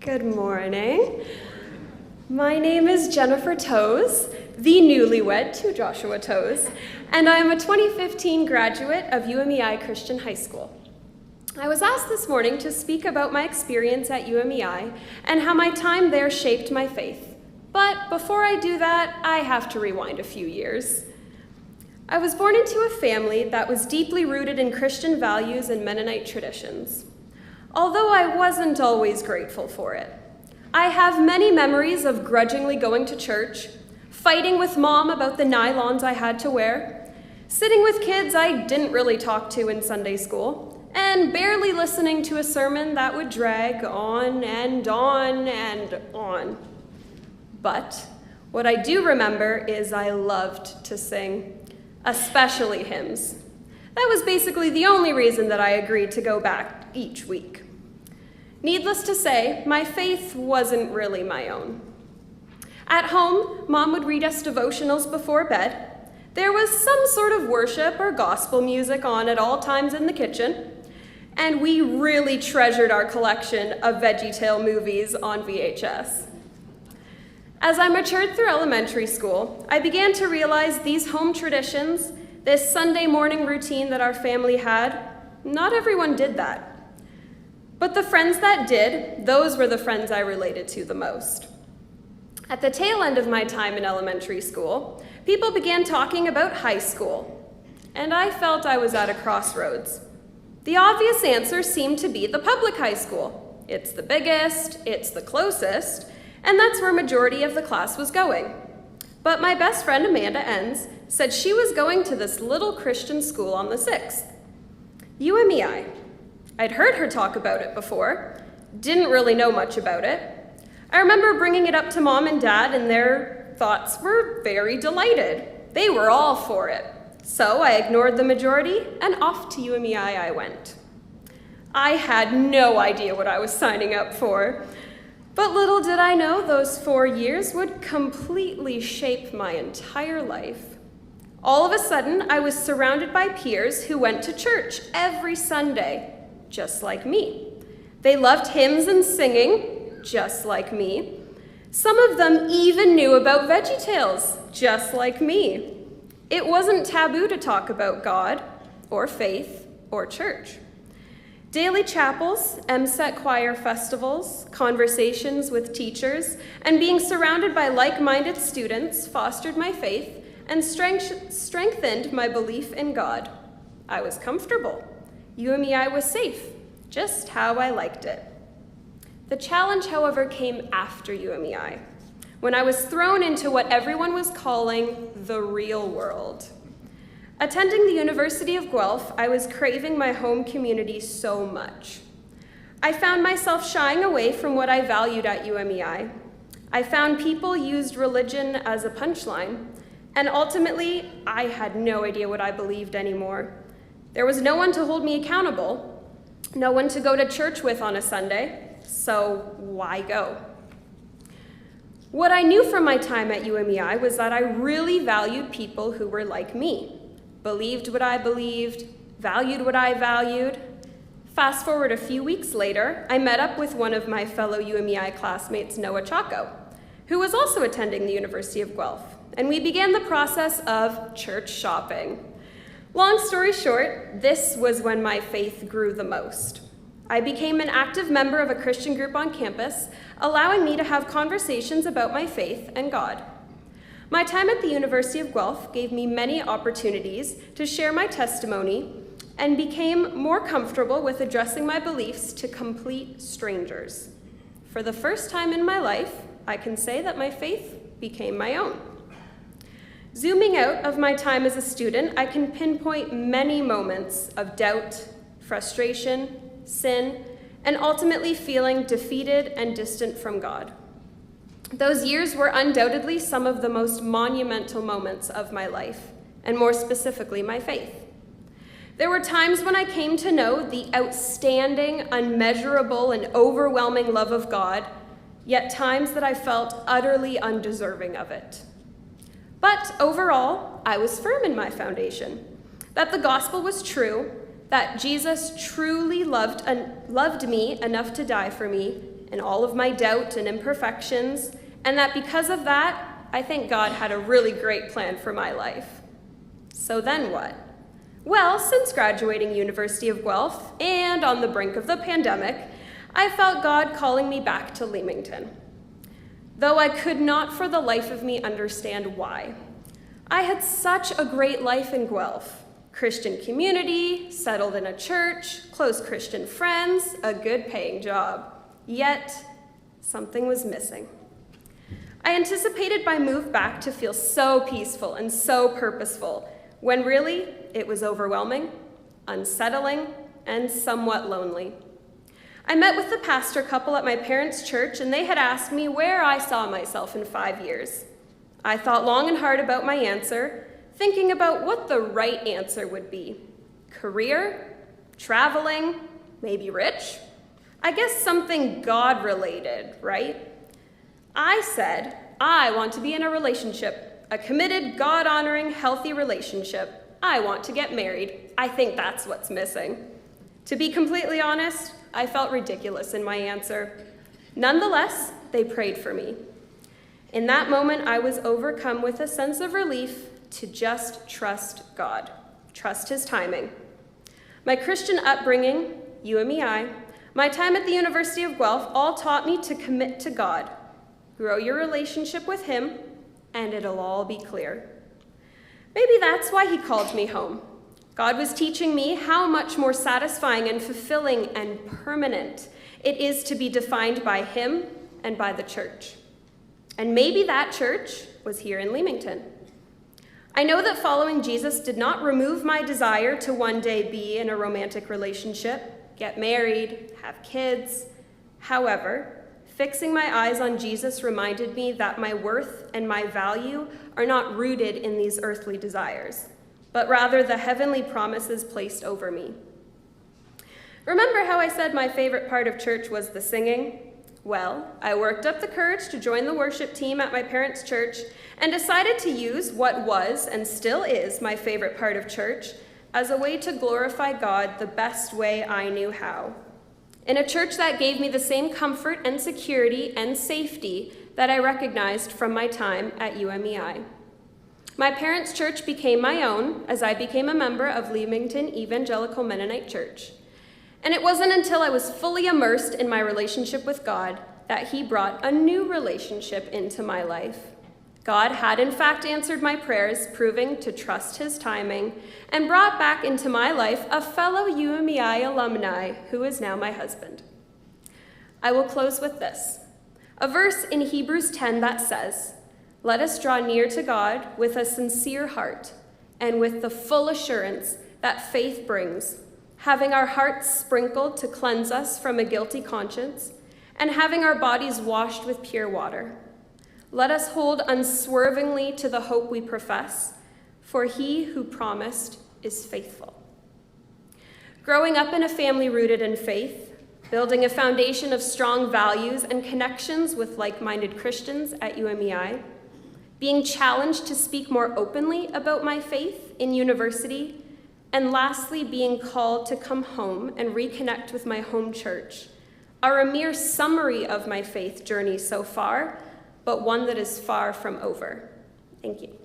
Good morning. My name is Jennifer Toews, the newlywed to Joshua Toews, and I am a 2015 graduate of UMEI Christian High School. I was asked this morning to speak about my experience at UMEI and how my time there shaped my faith. But before I do that, I have to rewind a few years. I was born into a family that was deeply rooted in Christian values and Mennonite traditions. Although I wasn't always grateful for it. I have many memories of grudgingly going to church, fighting with Mom about the nylons I had to wear, sitting with kids I didn't really talk to in Sunday school, and barely listening to a sermon that would drag on and on and on. But what I do remember is I loved to sing, especially hymns. That was basically the only reason that I agreed to go back each week. Needless to say, my faith wasn't really my own. At home, Mom would read us devotionals before bed. There was some sort of worship or gospel music on at all times in the kitchen, and we really treasured our collection of VeggieTale movies on VHS. As I matured through elementary school, I began to realize these home traditions, this Sunday morning routine that our family had, not everyone did that. But the friends that did, those were the friends I related to the most. At the tail end of my time in elementary school, people began talking about high school, and I felt I was at a crossroads. The obvious answer seemed to be the public high school. It's the biggest, it's the closest, and that's where majority of the class was going. But my best friend Amanda Enns said she was going to this little Christian school on the 6th. UMEI. I'd heard her talk about it before, didn't really know much about it. I remember bringing it up to Mom and Dad, and their thoughts were very delighted. They were all for it. So I ignored the majority, and off to UMEI I went. I had no idea what I was signing up for, but little did I know those 4 years would completely shape my entire life. All of a sudden, I was surrounded by peers who went to church every Sunday, just like me. They loved hymns and singing, just like me. Some of them even knew about VeggieTales, just like me. It wasn't taboo to talk about God, or faith, or church. Daily chapels, MSET choir festivals, conversations with teachers, and being surrounded by like-minded students fostered my faith and strengthened my belief in God. I was comfortable. UMEI was safe, just how I liked it. The challenge, however, came after UMEI, when I was thrown into what everyone was calling the real world. Attending the University of Guelph, I was craving my home community so much. I found myself shying away from what I valued at UMEI. I found people used religion as a punchline, and ultimately, I had no idea what I believed anymore. There was no one to hold me accountable, no one to go to church with on a Sunday, so why go? What I knew from my time at UMEI was that I really valued people who were like me, believed what I believed, valued what I valued. Fast forward a few weeks later, I met up with one of my fellow UMEI classmates, Noah Chaco, who was also attending the University of Guelph, and we began the process of church shopping. Long story short, this was when my faith grew the most. I became an active member of a Christian group on campus, allowing me to have conversations about my faith and God. My time at the University of Guelph gave me many opportunities to share my testimony and became more comfortable with addressing my beliefs to complete strangers. For the first time in my life, I can say that my faith became my own. Zooming out of my time as a student, I can pinpoint many moments of doubt, frustration, sin, and ultimately feeling defeated and distant from God. Those years were undoubtedly some of the most monumental moments of my life, and more specifically, my faith. There were times when I came to know the outstanding, unmeasurable, and overwhelming love of God, yet times that I felt utterly undeserving of it. But overall, I was firm in my foundation, that the gospel was true, that Jesus truly loved me enough to die for me, and all of my doubt and imperfections, and that because of that, I think God had a really great plan for my life. So then what? Well, since graduating University of Guelph and on the brink of the pandemic, I felt God calling me back to Leamington, though I could not for the life of me understand why. I had such a great life in Guelph. Christian community, settled in a church, close Christian friends, a good paying job. Yet, something was missing. I anticipated my move back to feel so peaceful and so purposeful, when really it was overwhelming, unsettling, and somewhat lonely. I met with the pastor couple at my parents' church, and they had asked me where I saw myself in 5 years. I thought long and hard about my answer, thinking about what the right answer would be. Career? Traveling? Maybe rich? I guess something God-related, right? I said, I want to be in a relationship, a committed, God-honoring, healthy relationship. I want to get married. I think that's what's missing. To be completely honest, I felt ridiculous in my answer. Nonetheless, they prayed for me. In that moment, I was overcome with a sense of relief to just trust God, trust his timing. My Christian upbringing, UMEI, my time at the University of Guelph all taught me to commit to God, grow your relationship with him, and it'll all be clear. Maybe that's why he called me home. God was teaching me how much more satisfying and fulfilling and permanent it is to be defined by him and by the church. And maybe that church was here in Leamington. I know that following Jesus did not remove my desire to one day be in a romantic relationship, get married, have kids. However, fixing my eyes on Jesus reminded me that my worth and my value are not rooted in these earthly desires, but rather the heavenly promises placed over me. Remember how I said my favorite part of church was the singing? Well, I worked up the courage to join the worship team at my parents' church and decided to use what was and still is my favorite part of church as a way to glorify God the best way I knew how. In a church that gave me the same comfort and security and safety that I recognized from my time at UMEI. My parents' church became my own as I became a member of Leamington Evangelical Mennonite Church. And it wasn't until I was fully immersed in my relationship with God that he brought a new relationship into my life. God had in fact answered my prayers, proving to trust his timing, and brought back into my life a fellow UMEI alumni who is now my husband. I will close with this, a verse in Hebrews 10 that says, "Let us draw near to God with a sincere heart and with the full assurance that faith brings, having our hearts sprinkled to cleanse us from a guilty conscience, and having our bodies washed with pure water. Let us hold unswervingly to the hope we profess, for he who promised is faithful." Growing up in a family rooted in faith, building a foundation of strong values and connections with like-minded Christians at UMEI, being challenged to speak more openly about my faith in university, and lastly, being called to come home and reconnect with my home church are a mere summary of my faith journey so far, but one that is far from over. Thank you.